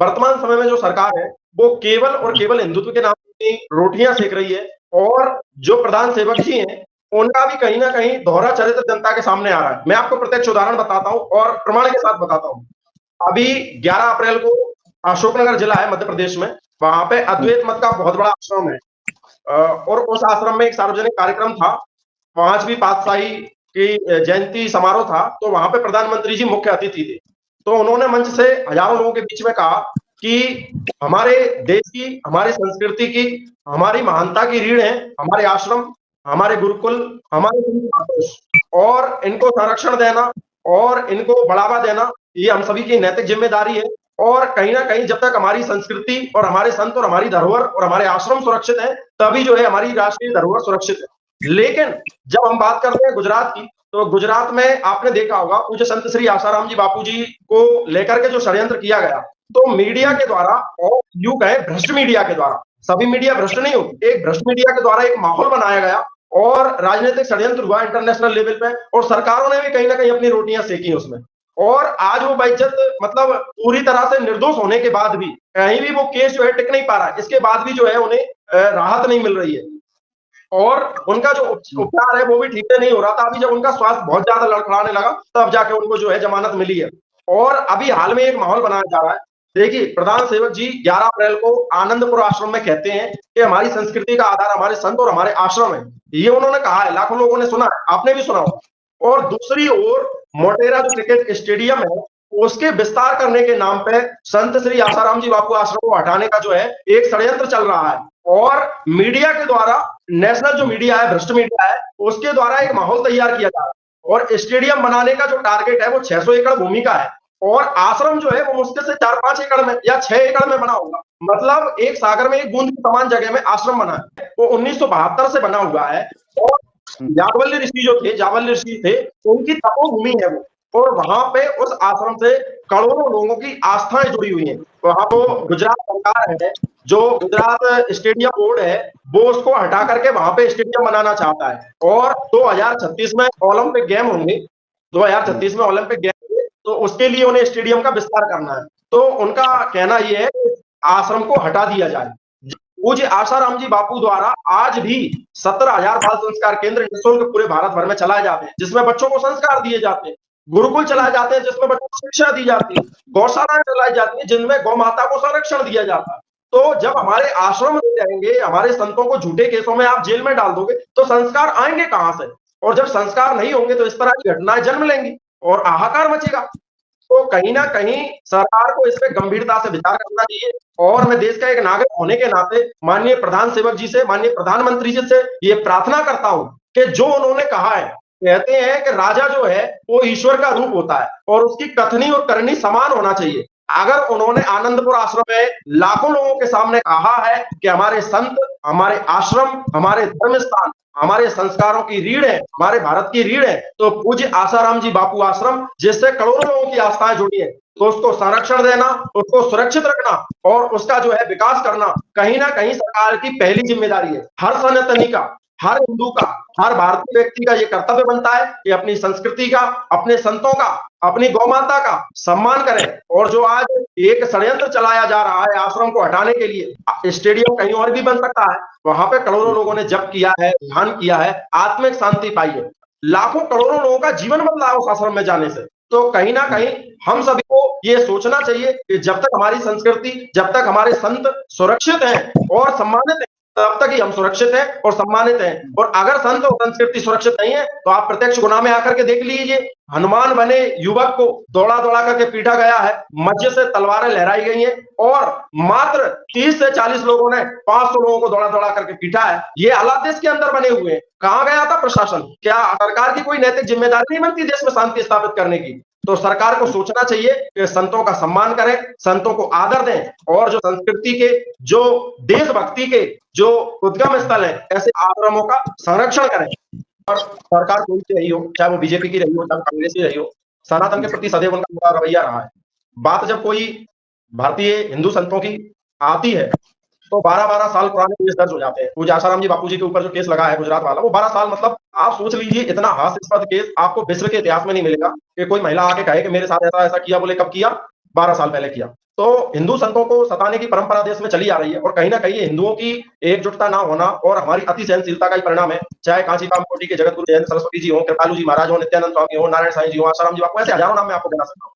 वर्तमान समय में जो सरकार है, वो केवल और केवल हिंदुत्व के नाम पे रोटियां सेक रही है और जो प्रधान सेवक जी हैं, उनका भी कहीं न कहीं दोहरा चरित्र जनता के सामने आ रहा है। मैं आपको प्रत्यक्ष उदाहरण बताता हूँ और प्रमाण के साथ बताता हूँ। अभी 11 अप्रैल को अशोकनगर जिला है मध्य प्रदेश में, वहाँ पे अद्वैत मत का बहुत बड़ा आश्रम है। और उस आश्रम में एक सार्वजनिक कार्यक्रम था, 5वीं पातशाही की जयंती समारोह था, तो वहाँ पे प्रधानमंत्री जी मुख्य अतिथि थे। तो उन्होंने मंच से हजारों लोगों के बीच में कहा कि हमारे देश की, हमारी संस्कृति की, हमारी महानता की रीढ़ है हमारे आश्रम, हमारे गुरुकुल, हमारे संत महापुरुष, और इनको संरक्षण देना और इनको बढ़ावा देना, ये हम सभी की नैतिक जिम्मेदारी है। और कहीं न कहीं जब तक हमारी संस्कृति और हमारे संत और हमारी धरोहर और हमारे आश्रम सुरक्षित हैं, तभी जो है हमारी राष्ट्रीय धरोहर सुरक्षित है। लेकिन जब हम बात करते हैं गुजरात की, तो गुजरात में आपने देखा होगा पूज्य संत श्री आसाराम जी बापू जी को लेकर के जो षड्यंत्र किया गया, तो मीडिया के द्वारा, और यूं कहें भ्रष्ट मीडिया के द्वारा, सभी मीडिया भ्रष्ट नहीं होती, एक भ्रष्ट मीडिया के द्वारा एक माहौल बनाया गया और राजनीतिक षड्यंत्र हुआ इंटरनेशनल लेवल पे, और सरकारों ने भी कहीं न कहीं अपनी रोटियां सेकी उसमें। और आज वो बेइज्जत, मतलब पूरी तरह से निर्दोष होने के बाद भी कहीं भी वो केस जो है टिक नहीं पा रहा है। इसके बाद भी जो है उन्हें राहत नहीं मिल रही है और उनका जो उपचार है वो भी ठीक से नहीं हो रहा था। अभी जब उनका स्वास्थ्य बहुत ज्यादा लड़खड़ाने लगा, तब जाके उनको जो है जमानत मिली है। और अभी हाल में एक माहौल बनाया जा रहा है। देखिए, प्रधान सेवक जी 11 अप्रैल को आनंदपुर आश्रम में कहते हैं कि हमारी संस्कृति का आधार हमारे संत और हमारे आश्रम है। ये उन्होंने कहा है, लाखों लोगों ने सुना है, आपने भी सुना होगा। और दूसरी ओर मोटेरा जो क्रिकेट स्टेडियम है, उसके विस्तार करने के नाम पे संत श्री आसाराम जी बापू आश्रम को हटाने का जो है एक षड्यंत्र चल रहा है। और मीडिया के द्वारा, नेशनल जो मीडिया है, भ्रष्ट मीडिया है, उसके द्वारा एक माहौल तैयार किया जा रहा है। और स्टेडियम बनाने का जो टारगेट है वो 600 एकड़ भूमि का है, और आश्रम जो है वो मुश्किल से 4-5 एकड़ में या 6 एकड़ में बना होगा। मतलब एक सागर में एक बूंद की समान जगह में आश्रम बना है। वो 1972 से बना हुआ है। और यादवल्ली ऋषि जो थे, जावल्ली ऋषि थे, उनकी तपोभूमि है वो। और वहां पे उस आश्रम से करोड़ों लोगों की आस्थाएं जुड़ी हुई हैं। वहां तो गुजरात सरकार है, जो गुजरात स्टेडियम बोर्ड है, वो उसको हटा करके वहां पे स्टेडियम बनाना चाहता है। और 2036 में ओलंपिक गेम होंगे, 2036 में ओलंपिक गेम होंगे, तो उसके लिए उन्हें स्टेडियम का विस्तार करना है। तो उनका कहना यह है कि आश्रम को हटा दिया जाए। पूज्य आसाराम जी बापू द्वारा आज भी 17,000 बाल संस्कार केंद्र निःशुल्क पूरे भारत भर में चलाए जाते हैं, जिसमें बच्चों को संस्कार दिए जाते हैं। गुरुकुल चलाए जाते हैं, जिसमें बच्चों को शिक्षा दी जाती है। गौशालाएं चलाई जाती है, जिनमें गौ माता को संरक्षण दिया जाता है। तो जब हमारे आश्रम में रहेंगे, हमारे संतों को झूठे केसों में आप जेल में डाल दोगे, तो संस्कार आएंगे कहां से? और जब संस्कार नहीं होंगे, तो इस तरह की घटनाएं जन्म लेंगी और हाहाकार मचेगा। तो कहीं ना कहीं सरकार को इस पे गंभीरता से विचार करना चाहिए। और मैं देश का एक नागरिक होने के नाते माननीय प्रधान सेवक जी से, माननीय प्रधानमंत्री जी से ये प्रार्थना करता हूं कि जो उन्होंने कहा है, कहते हैं कि राजा जो है वो ईश्वर का रूप होता है और उसकी कथनी और करनी समान होना चाहिए। अगर उन्होंने आनंदपुर आश्रम में लाखों लोगों के सामने कहा है कि हमारे संत, हमारे आश्रम, हमारे धर्म स्थान, हमारे संस्कारों की रीढ़ है, हमारे भारत की रीढ़ है, तो पूज्य आसाराम जी बापू आश्रम, जिससे करोड़ों लोगों की आस्थाएं जुड़ी है, तो उसको संरक्षण देना, उसको सुरक्षित रखना और उसका जो है विकास करना कहीं ना कहीं सरकार की पहली जिम्मेदारी है। हर सनातनी का, हर हिंदू का, हर भारतीय व्यक्ति का ये कर्तव्य बनता है कि अपनी संस्कृति का, अपने संतों का, अपनी गौ माता का सम्मान करें। और जो आज एक षड्यंत्र चलाया जा रहा है आश्रम को हटाने के लिए, स्टेडियम कहीं और भी बन सकता है, वहां पे करोड़ों लोगों ने जप किया है, ध्यान किया है, आत्मिक शांति पाई है, लाखों करोड़ों लोगों का जीवन बदला है उस आश्रम में जाने से। तो कहीं ना कहीं हम सभी को ये सोचना चाहिए कि जब तक हमारी संस्कृति, जब तक हमारे संत सुरक्षित हैं और सम्मानित हैं, तब तक ही हम सुरक्षित हैं और सम्मानित हैं। और अगर संत और संस्कृति सुरक्षित नहीं है, तो आप प्रत्यक्ष गुना में आकर के देख लीजिए, हनुमान बने युवक को दौड़ा दौड़ा करके पीटा गया है, मध्य से तलवारें लहराई गई हैं और मात्र 30 से 40 लोगों ने 500 लोगों को दौड़ा दौड़ा करके पीटा है। ये हालात देश के अंदर बने हुए हैं। कहां गया था प्रशासन? क्या सरकार की कोई नैतिक जिम्मेदारी नहीं बनती देश में शांति स्थापित करने की? तो सरकार को सोचना चाहिए कि संतों का सम्मान करें, संतों को आदर दें और जो संस्कृति के, जो देशभक्ति के जो उद्गम स्थल है, ऐसे आश्रमों का संरक्षण करें। और सरकार कोई सी रही हो, चाहे वो बीजेपी की रही हो, चाहे कांग्रेस की रही हो, सनातन के प्रति सदैव उनका बुरा रवैया रहा है। बात जब कोई भारतीय हिंदू संतों की आती है, तो 12-12 साल पुराने केस दर्ज हो जाते हैं। पूज्य आसाराम जी बापू जी के ऊपर जो केस लगा है गुजरात वाला, वो 12 साल, मतलब आप सोच लीजिए, इतना हास्यास्पद केस आपको विश्व के इतिहास में नहीं मिलेगा कि कोई महिला आके कहे कि मेरे साथ ऐसा ऐसा किया। बोले कब किया? 12 साल पहले किया। तो हिंदू संतों को सताने की परंपरा देश में चली आ रही है और कहीं न कहीं ये हिंदुओं की एकजुटता ना होना और हमारी अति सहनशीलता का ही परिणाम है। चाहे काशी कामकोटि के जगत गुरु जयंत सरस्वती जी हों, कृपालु जी महाराज हों, नित्यानंद स्वामी हों, नारायण साईं जी हों, आसाराम जी, आपको ऐसे हज़ारों नाम मैं आपको गिना सकता हूँ।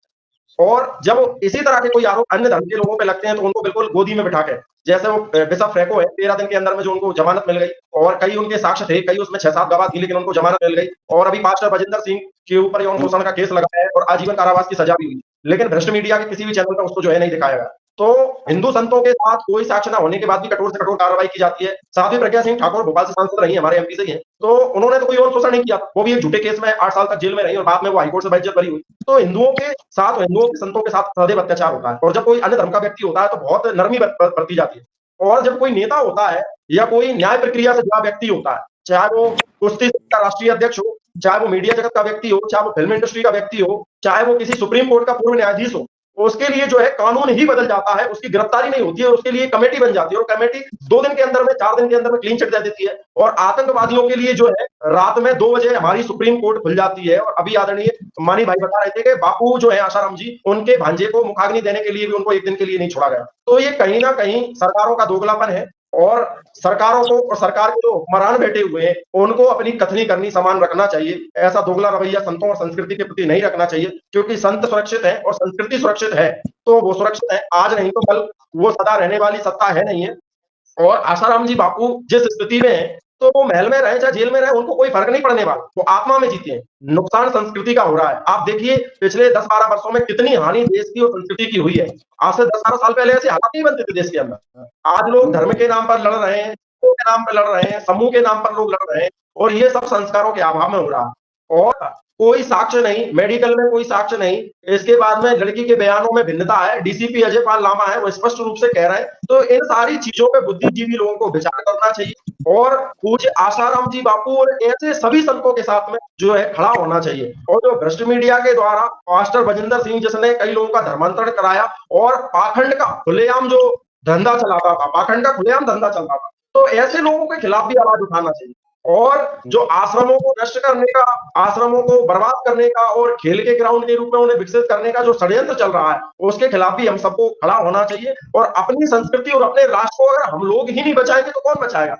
और जब इसी तरह के कोई आरोप अन्य धर्म के लोगों पे लगते हैं तो उनको बिल्कुल गोदी में बिठा के, जैसे वो बिशप फ्रैको है, 13 दिन के अंदर में जो उनको जमानत मिल गई और कई उनके साक्ष्य थे, कई उसमें 6-7 गवाह थी लेकिन उनको जमानत मिल गई और अभी पास्टर बजिंदर सिंह के ऊपर यौन शोषण का केस लगा है और आजीवन कारावास की सजा भी हुई। लेकिन भ्रष्ट मीडिया के किसी भी चैनल पर उसको जो है नहीं दिखाया गया। तो हिंदू संतों के साथ कोई साक्ष्य ना होने के बाद भी कठोर से कठोर कार्रवाई की जाती है। साध्वी प्रज्ञा सिंह ठाकुर भोपाल से सांसद रही हैं, हमारे एमपी से ही हैं। तो उन्होंने तो कोई यौन शोषण नहीं किया। वो भी एक झूठे केस में 8 साल तक जेल में रही और बाद में वो हाईकोर्ट से बेइज्जत बरी हुई। तो हिंदुओं के साथ, हिंदुओं के संतों के साथ सदैव अत्याचार होता है और जब कोई अन्य धर्म का व्यक्ति होता है तो बहुत नरमी बरती जाती है। और जब कोई नेता होता है या कोई न्याय प्रक्रिया से जुड़ा व्यक्ति होता है, चाहे वो कुश्ती का राष्ट्रीय अध्यक्ष हो, चाहे वो मीडिया जगत का व्यक्ति हो, चाहे वो फिल्म इंडस्ट्री का व्यक्ति हो, चाहे वो किसी सुप्रीम कोर्ट का पूर्व न्यायाधीश हो, उसके लिए जो है कानून ही बदल जाता है, उसकी गिरफ्तारी नहीं होती है और उसके लिए कमेटी बन जाती है और कमेटी 2 दिन के अंदर में, 4 दिन के अंदर में क्लीन चिट दे देती है और आतंकवादियों के लिए जो है रात में 2 बजे हमारी सुप्रीम कोर्ट खुल जाती है और अभी आदरणीय मानी भाई बता रहे थे कि बापू जो है आसाराम जी, उनके भांजे को मुखाग्नि देने के लिए भी उनको 1 दिन के लिए नहीं छोड़ा गया। तो ये कहीं न कहीं सरकारों का दोगलापन है और सरकारों को और सरकार के जो हुक्मरान बैठे हुए हैं, उनको अपनी कथनी करनी समान रखना चाहिए। ऐसा दोगला रवैया संतों और संस्कृति के प्रति नहीं रखना चाहिए क्योंकि संत सुरक्षित हैं और संस्कृति सुरक्षित है, तो वो सुरक्षित है, आज नहीं तो कल वो सदा रहने वाली सत्ता है नहीं है। और आसाराम जी बापू जिस स्थिति में हैं, तो वो महल में रहें चाहे जेल में रहें, उनको कोई फ़र्क नहीं पड़ने वाला। वो आत्मा में जीते हैं। नुकसान संस्कृति का हो रहा है। आप देखिए पिछले 10-12 वर्षों में कितनी हानि देश की और संस्कृति की हुई है। आज से 10-12 साल पहले ऐसे हालात नहीं बनते थे देश के अंदर। आज लोग धर्म के नाम पर लड़ रहे हैं, के नाम पर लड़ रहे हैं, समूह के नाम पर लोग लड़ रहे हैं और ये सब संस्कारों के अभाव में हो रहा है। और कोई साक्ष्य नहीं, मेडिकल में कोई साक्ष्य नहीं। इसके बाद में लड़की के बयानों में भिन्नता है। डीसीपी अजय पाल लामा है, वो स्पष्ट रूप से कह रहे हैं। तो इन सारी चीज़ों पे बुद्धिजीवी लोगों को विचार करना चाहिए और पूज्य आसाराम जी बापू और ऐसे सभी संतों के साथ में जो है खड़ा होना चाहिए। और जो भ्रष्ट मीडिया के द्वारा पास्टर बजिंदर सिंह जिसने कई लोगों का धर्मांतरण कराया और पाखंड का खुलेआम जो धंधा चलाता था, पाखंड का खुलेआम धंधा चलता था, तो ऐसे लोगों के खिलाफ भी आवाज उठाना चाहिए। और जो आश्रमों को नष्ट करने का, आश्रमों को बर्बाद करने का और खेल के ग्राउंड के रूप में उन्हें विकसित करने का जो षड्यंत्र चल रहा है, उसके खिलाफ भी हम सबको खड़ा होना चाहिए और अपनी संस्कृति और अपने राष्ट्र को अगर हम लोग ही नहीं बचाएंगे तो कौन बचाएगा।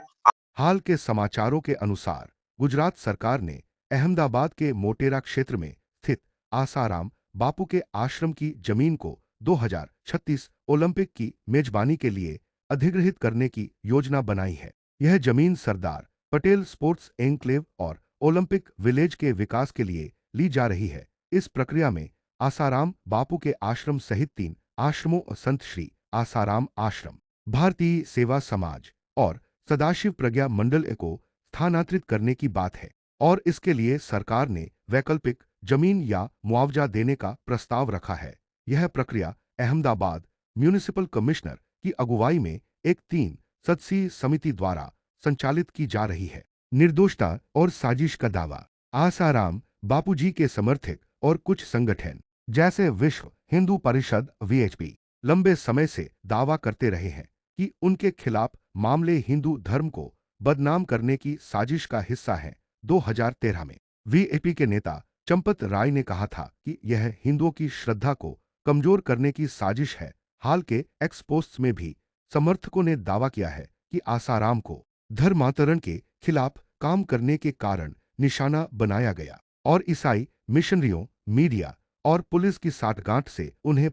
हाल के समाचारों के अनुसार गुजरात सरकार ने अहमदाबाद के मोटेरा क्षेत्र में स्थित आसाराम बापू के आश्रम की जमीन को 2036 ओलंपिक की मेजबानी के लिए अधिग्रहित करने की योजना बनाई है। यह जमीन सरदार पटेल स्पोर्ट्स एन्क्लेव और ओलंपिक विलेज के विकास के लिए ली जा रही है। इस प्रक्रिया में आसाराम बापू के आश्रम सहित 3 आश्रमों संत श्री आसाराम आश्रम, भारतीय सेवा समाज और सदाशिव प्रज्ञा मंडल को स्थानांतरित करने की बात है और इसके लिए सरकार ने वैकल्पिक जमीन या मुआवजा देने का प्रस्ताव रखा है। यह प्रक्रिया अहमदाबाद म्यूनिसिपल कमिश्नर की अगुवाई में एक 3 सदस्यीय समिति द्वारा संचालित की जा रही है। निर्दोषता और साजिश का दावा। आसाराम बापूजी के समर्थक और कुछ संगठन जैसे विश्व हिंदू परिषद वीएचपी लंबे समय से दावा करते रहे हैं कि उनके खिलाफ मामले हिंदू धर्म को बदनाम करने की साजिश का हिस्सा है। 2013 में वीएचपी के नेता चंपत राय ने कहा था कि यह हिंदुओं की श्रद्धा को कमजोर करने की साजिश है। हाल के एक्स पोस्ट्स में भी समर्थकों ने दावा किया है कि आसाराम को धर्मांतरण के खिलाफ काम करने के कारण निशाना बनाया गया और ईसाई मिशनरियों, मीडिया और पुलिस की साठगांठ से उन्हें